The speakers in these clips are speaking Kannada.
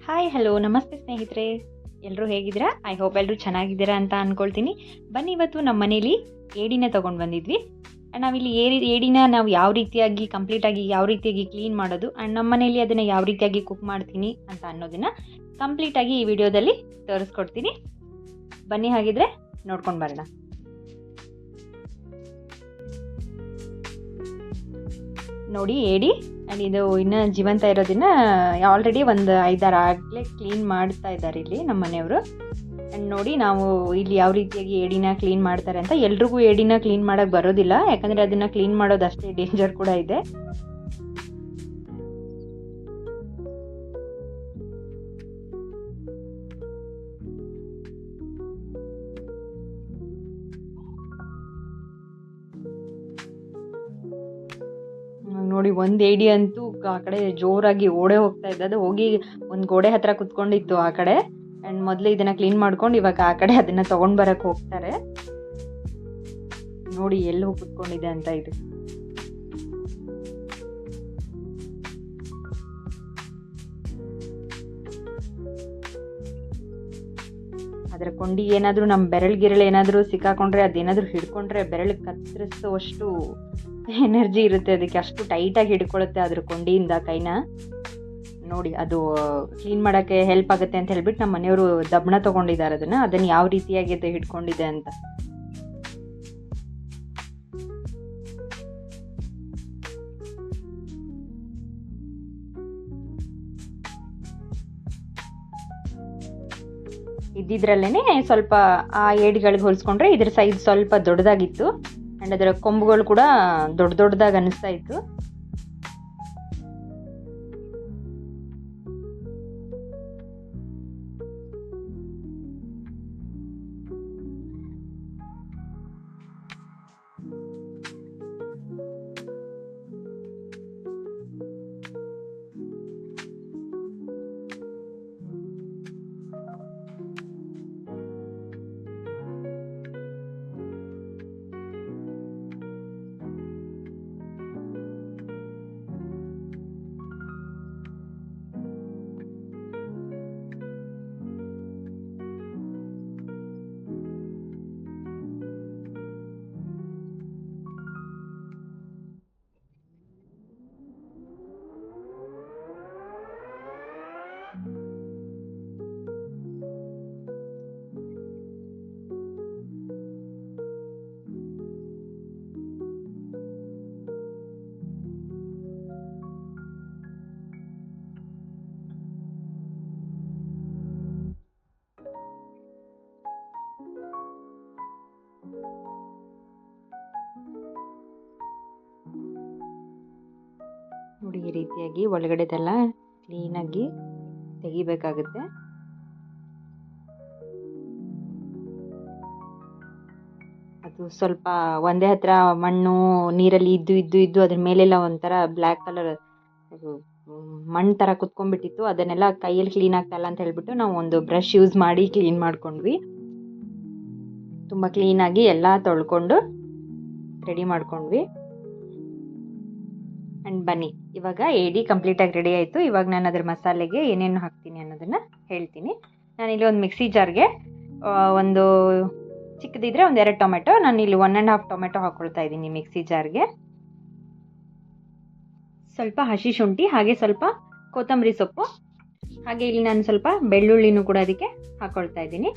ಹಾಯ್ ಹಲೋ ನಮಸ್ತೆ ಸ್ನೇಹಿತರೆ, ಎಲ್ಲರೂ ಹೇಗಿದ್ದೀರಾ? ಐ ಹೋಪ್ ಎಲ್ಲರೂ ಚೆನ್ನಾಗಿದ್ದೀರಾ ಅಂತ ಅಂದ್ಕೊಳ್ತೀನಿ. ಬನ್ನಿ, ಇವತ್ತು ನಮ್ಮ ಮನೇಲಿ ಏಡಿನ ತೊಗೊಂಡು ಬಂದಿದ್ವಿ. ಆ್ಯಂಡ್ ನಾವಿಲ್ಲಿ ಏಡಿನ ನಾವು ಯಾವ ರೀತಿಯಾಗಿ ಕಂಪ್ಲೀಟಾಗಿ ಯಾವ ರೀತಿಯಾಗಿ ಕ್ಲೀನ್ ಮಾಡೋದು ಆ್ಯಂಡ್ ನಮ್ಮ ಮನೇಲಿ ಅದನ್ನು ಯಾವ ರೀತಿಯಾಗಿ ಕುಕ್ ಮಾಡ್ತೀನಿ ಅಂತ ಅನ್ನೋದನ್ನು ಕಂಪ್ಲೀಟಾಗಿ ಈ ವಿಡಿಯೋದಲ್ಲಿ ತೋರಿಸ್ಕೊಡ್ತೀನಿ. ಬನ್ನಿ, ಹಾಗಿದ್ರೆ ನೋಡ್ಕೊಂಡು ಬರೋಣ. ನೋಡಿ ಏಡಿ, ಆ್ಯಂಡ್ ಇದು ಇನ್ನೂ ಜೀವಂತ ಇರೋದನ್ನ ಆಲ್ರೆಡಿ ಒಂದು 5-6 ಆಗಲೇ ಕ್ಲೀನ್ ಮಾಡ್ತಾ ಇದ್ದಾರೆ ಇಲ್ಲಿ ನಮ್ಮ ಮನೆಯವರು. ಆ್ಯಂಡ್ ನೋಡಿ, ನಾವು ಇಲ್ಲಿ ಯಾವ ರೀತಿಯಾಗಿ ಏಡಿನ ಕ್ಲೀನ್ ಮಾಡ್ತಾರೆ ಅಂತ. ಎಲ್ರಿಗೂ ಏಡಿನ ಕ್ಲೀನ್ ಮಾಡೋಕ್ಕೆ ಬರೋದಿಲ್ಲ, ಯಾಕಂದರೆ ಅದನ್ನು ಕ್ಲೀನ್ ಮಾಡೋದು ಅಷ್ಟೇ ಡೇಂಜರ್ ಕೂಡ ಇದೆ. ನೋಡಿ, ಒಂದು ಏಡಿ ಅಂತೂ ಆ ಕಡೆ ಜೋರಾಗಿ ಓಡೇ ಹೋಗ್ತಾ ಇದ್ದ. ಅದು ಹೋಗಿ ಒಂದು ಗೋಡೆ ಹತ್ರ ಕುತ್ಕೊಂಡಿತ್ತು ಆ ಕಡೆ. ಆ್ಯಂಡ್ ಮೊದಲೇ ಇದನ್ನು ಕ್ಲೀನ್ ಮಾಡ್ಕೊಂಡು ಇವಾಗ ಆ ಕಡೆ ಅದನ್ನು ತೊಗೊಂಡು ಬರೋಕ್ಕೆ ಹೋಗ್ತಾರೆ. ನೋಡಿ ಎಲ್ಲಿ ಹೋಗಿ ಕುತ್ಕೊಂಡಿದೆ ಅಂತ ಇದು. ಅದರ ಕೊಂಡಿ ಏನಾದರೂ ನಮ್ಮ ಬೆರಳು ಏನಾದರೂ ಸಿಕ್ಕಾಕೊಂಡ್ರೆ, ಅದೇನಾದರೂ ಹಿಡ್ಕೊಂಡ್ರೆ ಬೆರಳು ಕತ್ತರಿಸುವಷ್ಟು ಎನರ್ಜಿ ಇರುತ್ತೆ ಅದಕ್ಕೆ. ಅಷ್ಟು ಟೈಟಾಗಿ ಹಿಡ್ಕೊಳ್ಳುತ್ತೆ ಅದ್ರ ಕೊಂಡಿಯಿಂದ ಕೈನ. ನೋಡಿ, ಅದು ಕ್ಲೀನ್ ಮಾಡೋಕ್ಕೆ ಹೆಲ್ಪ್ ಆಗುತ್ತೆ ಅಂತ ಹೇಳ್ಬಿಟ್ಟು ನಮ್ಮ ಮನೆಯವರು ದಬ್ಬಣ ತೊಗೊಂಡಿದ್ದಾರೆ ಅದನ್ನು ಯಾವ ರೀತಿಯಾಗಿ ಅದು ಹಿಡ್ಕೊಂಡಿದೆ ಅಂತ. ಇದ್ದಿದ್ರಲ್ಲೇ ಸ್ವಲ್ಪ ಆ ಏಡಿಗಳಿಗೆ ಹೋಲಿಸ್ಕೊಂಡ್ರೆ ಇದ್ರ ಸೈಜ್ ಸ್ವಲ್ಪ ದೊಡ್ಡದಾಗಿತ್ತು. ಆ್ಯಂಡ್ ಅದರ ಕೊಂಬುಗಳು ಕೂಡ ದೊಡ್ಡದಾಗಿ ಅನ್ನಿಸ್ತಾ ಇತ್ತು. ನೋಡಿ, ಈ ರೀತಿಯಾಗಿ ಒಳಗಡೆದೆಲ್ಲ ಕ್ಲೀನಾಗಿ ತೆಗಿಬೇಕಾಗುತ್ತೆ. ಅದು ಸ್ವಲ್ಪ ಒಂದೇ ಹತ್ರ ಮಣ್ಣು ನೀರಲ್ಲಿ ಇದ್ದು ಅದ್ರ ಮೇಲೆಲ್ಲ ಒಂಥರ ಬ್ಲ್ಯಾಕ್ ಕಲರ್ ಮಣ್ಣು ಥರ ಕುತ್ಕೊಂಡ್ಬಿಟ್ಟಿತ್ತು. ಅದನ್ನೆಲ್ಲ ಕೈಯಲ್ಲಿ ಕ್ಲೀನ್ ಆಗ್ತಾಯಿಲ್ಲ ಅಂತ ಹೇಳ್ಬಿಟ್ಟು ನಾವು ಒಂದು ಬ್ರಷ್ ಯೂಸ್ ಮಾಡಿ ಕ್ಲೀನ್ ಮಾಡ್ಕೊಂಡ್ವಿ. ತುಂಬ ಕ್ಲೀನಾಗಿ ಎಲ್ಲ ತೊಳ್ಕೊಂಡು ರೆಡಿ ಮಾಡ್ಕೊಂಡ್ವಿ. ಆ್ಯಂಡ್ ಬನ್ನಿ, ಇವಾಗ ಏಡಿ ಕಂಪ್ಲೀಟಾಗಿ ರೆಡಿ ಆಯಿತು. ಇವಾಗ ನಾನು ಅದ್ರ ಮಸಾಲೆಗೆ ಏನೇನು ಹಾಕ್ತೀನಿ ಅನ್ನೋದನ್ನು ಹೇಳ್ತೀನಿ. ನಾನಿಲ್ಲಿ ಒಂದು ಮಿಕ್ಸಿ ಜಾರ್ಗೆ ಒಂದು ಚಿಕ್ಕದಿದ್ರೆ 1-2 ಟೊಮೆಟೊ, ನಾನಿಲ್ಲಿ 1.5 ಟೊಮೆಟೊ ಹಾಕ್ಕೊಳ್ತಾ ಇದ್ದೀನಿ ಮಿಕ್ಸಿ ಜಾರ್ಗೆ. ಸ್ವಲ್ಪ ಹಸಿ ಶುಂಠಿ, ಹಾಗೆ ಸ್ವಲ್ಪ ಕೊತ್ತಂಬರಿ ಸೊಪ್ಪು, ಹಾಗೆ ಇಲ್ಲಿ ನಾನು ಸ್ವಲ್ಪ ಬೆಳ್ಳುಳ್ಳಿನೂ ಕೂಡ ಅದಕ್ಕೆ ಹಾಕ್ಕೊಳ್ತಾ ಇದ್ದೀನಿ.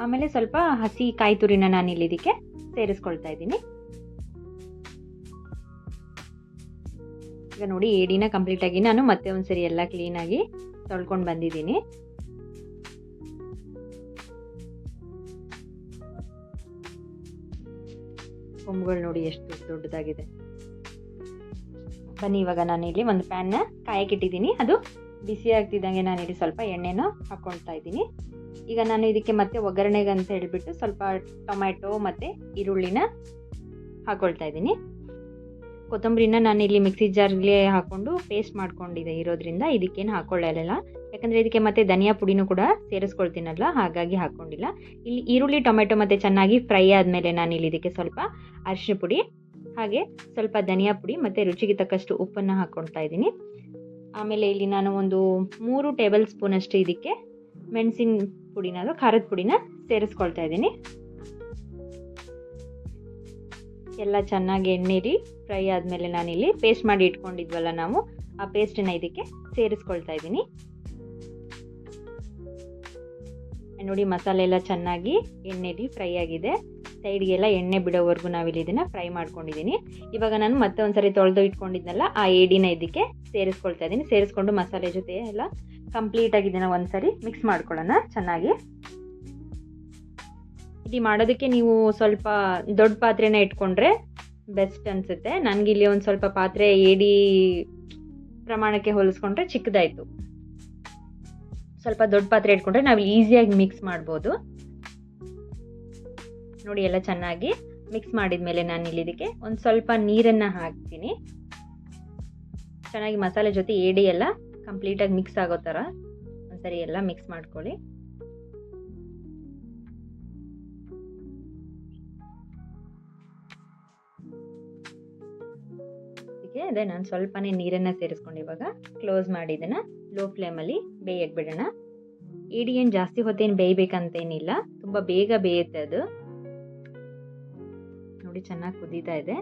ಆಮೇಲೆ ಸ್ವಲ್ಪ ಹಸಿ ಕಾಯಿ ತುರಿನ ನಾನಿಲ್ಲಿ ಇದಕ್ಕೆ ಸೇರಿಸ್ಕೊಳ್ತಾ ಇದ್ದೀನಿ. ಈಗ ನೋಡಿ, ಏಡಿನ ಕಂಪ್ಲೀಟಾಗಿ ನಾನು ಮತ್ತೆ ಒಂದ್ಸರಿ ಎಲ್ಲ ಕ್ಲೀನಾಗಿ ತೊಳ್ಕೊಂಡು ಬಂದಿದ್ದೀನಿ. ಕೊಂಬುಗಳು ನೋಡಿ ಎಷ್ಟು ದೊಡ್ಡದಾಗಿದೆ. ಬನ್ನಿ, ಇವಾಗ ನಾನಿಲ್ಲಿ ಒಂದು ಪ್ಯಾನ್ನ ಕಾಯಕ್ಕಿಟ್ಟಿದ್ದೀನಿ. ಅದು ಬಿಸಿ ಆಗ್ತಿದ್ದಂಗೆ ನಾನಿಲ್ಲಿ ಸ್ವಲ್ಪ ಎಣ್ಣೆನ ಹಾಕ್ಕೊಳ್ತಾ ಇದ್ದೀನಿ. ಈಗ ನಾನು ಇದಕ್ಕೆ ಮತ್ತೆ ಒಗ್ಗರಣೆಗೆ ಅಂತ ಹೇಳಿಬಿಟ್ಟು ಸ್ವಲ್ಪ ಟೊಮ್ಯಾಟೊ ಮತ್ತು ಈರುಳ್ಳಿನ ಹಾಕ್ಕೊಳ್ತಾ ಇದ್ದೀನಿ. ಕೊತ್ತಂಬರಿನ ನಾನಿಲ್ಲಿ ಮಿಕ್ಸಿ ಜಾರ್ಗೆ ಹಾಕ್ಕೊಂಡು ಪೇಸ್ಟ್ ಮಾಡ್ಕೊಂಡಿದ್ದೆ ಇರೋದ್ರಿಂದ ಇದಕ್ಕೇನು ಹಾಕ್ಕೊಳ್ಳಲ್ಲ, ಯಾಕಂದರೆ ಇದಕ್ಕೆ ಮತ್ತೆ ಧನಿಯಾ ಪುಡಿನೂ ಕೂಡ ಸೇರಿಸ್ಕೊಳ್ತೀನಲ್ಲ, ಹಾಗಾಗಿ ಹಾಕ್ಕೊಂಡಿಲ್ಲ. ಇಲ್ಲಿ ಈರುಳ್ಳಿ ಟೊಮೆಟೊ ಮತ್ತು ಚೆನ್ನಾಗಿ ಫ್ರೈ ಆದಮೇಲೆ ನಾನಿಲ್ಲಿ ಇದಕ್ಕೆ ಸ್ವಲ್ಪ ಅರಿಶಿನ ಪುಡಿ, ಹಾಗೆ ಸ್ವಲ್ಪ ಧನಿಯಾ ಪುಡಿ ಮತ್ತು ರುಚಿಗೆ ತಕ್ಕಷ್ಟು ಉಪ್ಪನ್ನು ಹಾಕ್ಕೊಳ್ತಾ ಇದ್ದೀನಿ. ಆಮೇಲೆ ಇಲ್ಲಿ ನಾನು ಒಂದು 3 ಟೇಬಲ್ ಸ್ಪೂನ್ ಅಷ್ಟು ಇದಕ್ಕೆ ಮೆಣಸಿನ ಪುಡಿನ ಅದು ಖಾರದ ಪುಡಿನ ಸೇರಿಸ್ಕೊಳ್ತಾ ಇದ್ದೀನಿ. ಎಲ್ಲ ಚೆನ್ನಾಗಿ ಎಣ್ಣೆಲಿ ಫ್ರೈ ಆದಮೇಲೆ ನಾನಿಲ್ಲಿ ಪೇಸ್ಟ್ ಮಾಡಿ ಇಟ್ಕೊಂಡಿದ್ವಲ್ಲ ನಾವು, ಆ ಪೇಸ್ಟನ್ನ ಇದಕ್ಕೆ ಸೇರಿಸ್ಕೊಳ್ತಾ ಇದ್ದೀನಿ. ನೋಡಿ ಮಸಾಲೆ ಎಲ್ಲ ಚೆನ್ನಾಗಿ ಎಣ್ಣೆಲಿ ಫ್ರೈ ಆಗಿದೆ. ಸೈಡ್ಗೆಲ್ಲ ಎಣ್ಣೆ ಬಿಡೋವರೆಗೂ ನಾವಿಲ್ಲಿ ಇದನ್ನು ಫ್ರೈ ಮಾಡ್ಕೊಂಡಿದ್ದೀನಿ. ಇವಾಗ ನಾನು ಮತ್ತೆ ಒಂದ್ಸರಿ ತೊಳೆದು ಇಟ್ಕೊಂಡಿದ್ನಲ್ಲ ಆ ಏಡಿನ ಇದಕ್ಕೆ ಸೇರಿಸ್ಕೊಳ್ತಾ ಇದ್ದೀನಿ. ಸೇರಿಸ್ಕೊಂಡು ಮಸಾಲೆ ಜೊತೆ ಎಲ್ಲ ಕಂಪ್ಲೀಟಾಗಿ ಇದನ್ನು ಒಂದ್ಸರಿ ಮಿಕ್ಸ್ ಮಾಡ್ಕೊಳ್ಳೋಣ ಚೆನ್ನಾಗಿ. ಇದು ಮಾಡೋದಕ್ಕೆ ನೀವು ಸ್ವಲ್ಪ ದೊಡ್ಡ ಪಾತ್ರೆನ ಇಟ್ಕೊಂಡ್ರೆ ಬೆಸ್ಟ್ ಅನಿಸುತ್ತೆ. ನನಗಿಲ್ಲಿ ಒಂದು ಸ್ವಲ್ಪ ಪಾತ್ರೆ ಏಡಿ ಪ್ರಮಾಣಕ್ಕೆ ಹೋಲಿಸ್ಕೊಂಡ್ರೆ ಚಿಕ್ಕದಾಯಿತು. ಸ್ವಲ್ಪ ದೊಡ್ಡ ಪಾತ್ರೆ ಇಟ್ಕೊಂಡ್ರೆ ನಾವು ಈಸಿಯಾಗಿ ಮಿಕ್ಸ್ ಮಾಡ್ಬೋದು. ನೋಡಿ ಎಲ್ಲ ಚೆನ್ನಾಗಿ ಮಿಕ್ಸ್ ಮಾಡಿದ್ಮೇಲೆ ನಾನು ಇಲ್ಲಿ ಇದಕ್ಕೆ ಒಂದು ಸ್ವಲ್ಪ ನೀರನ್ನು ಹಾಕ್ತೀನಿ. ಚೆನ್ನಾಗಿ ಮಸಾಲೆ ಜೊತೆ ಏಡಿ ಎಲ್ಲ ಕಂಪ್ಲೀಟಾಗಿ ಮಿಕ್ಸ್ ಆಗೋ ಥರ ಒಂದ್ಸರಿ ಎಲ್ಲ ಮಿಕ್ಸ್ ಮಾಡ್ಕೊಳ್ಳಿ. ಅದೇ ನಾನು ಸ್ವಲ್ಪನೇ ನೀರನ್ನು ಸೇರಿಸ್ಕೊಂಡು ಇವಾಗ ಕ್ಲೋಸ್ ಮಾಡಿ ಇದನ್ನು ಲೋ ಫ್ಲೇಮಲ್ಲಿ ಬೇಯಕ್ಕೆ ಬಿಡೋಣ. ಏಡಿ ಏನು ಜಾಸ್ತಿ ಹೊತ್ತೇನು ಬೇಯಬೇಕಂತೇನಿಲ್ಲ, ತುಂಬ ಬೇಗ ಬೇಯುತ್ತೆ ಅದು. ನೋಡಿ ಚೆನ್ನಾಗಿ ಕುದೀತಾ ಇದೆ.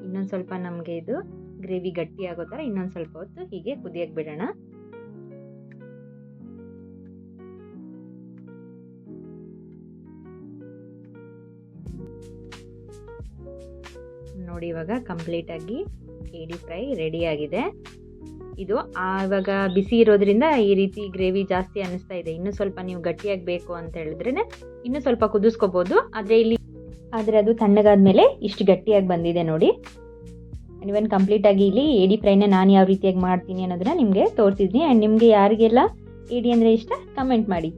ಇನ್ನೊಂದು ಸ್ವಲ್ಪ ನಮಗೆ ಇದು ಗ್ರೇವಿ ಗಟ್ಟಿ ಆಗೋ ಥರ ಇನ್ನೊಂದು ಸ್ವಲ್ಪ ಹೊತ್ತು ಹೀಗೆ ಕುದಿಯಕ್ಕೆ ಬಿಡೋಣ. ನೋಡಿ ಇವಾಗ ಕಂಪ್ಲೀಟಾಗಿ ಏಡಿ ಫ್ರೈ ರೆಡಿ ಆಗಿದೆ. ಇದು ಇವಾಗ ಬಿಸಿ ಇರೋದ್ರಿಂದ ಈ ರೀತಿ ಗ್ರೇವಿ ಜಾಸ್ತಿ ಅನ್ನಿಸ್ತಾ ಇದೆ. ಇನ್ನೂ ಸ್ವಲ್ಪ ನೀವು ಗಟ್ಟಿಯಾಗಿ ಬೇಕು ಅಂತ ಹೇಳಿದ್ರೆ ಇನ್ನೂ ಸ್ವಲ್ಪ ಕುದಿಸ್ಕೋಬೋದು. ಆದರೆ ಅದು ತಣ್ಣಗಾದ್ಮೇಲೆ ಇಷ್ಟು ಗಟ್ಟಿಯಾಗಿ ಬಂದಿದೆ ನೋಡಿ. ಇವನ್ ಕಂಪ್ಲೀಟಾಗಿ ಇಲ್ಲಿ ಏಡಿ ಫ್ರೈನ ನಾನು ಯಾವ ರೀತಿಯಾಗಿ ಮಾಡ್ತೀನಿ ಅನ್ನೋದನ್ನ ನಿಮಗೆ ತೋರಿಸಿದ್ದೀನಿ. ಆ್ಯಂಡ್ ನಿಮಗೆ ಯಾರಿಗೆಲ್ಲ ಏಡಿ ಅಂದರೆ ಇಷ್ಟ ಕಮೆಂಟ್ ಮಾಡಿ.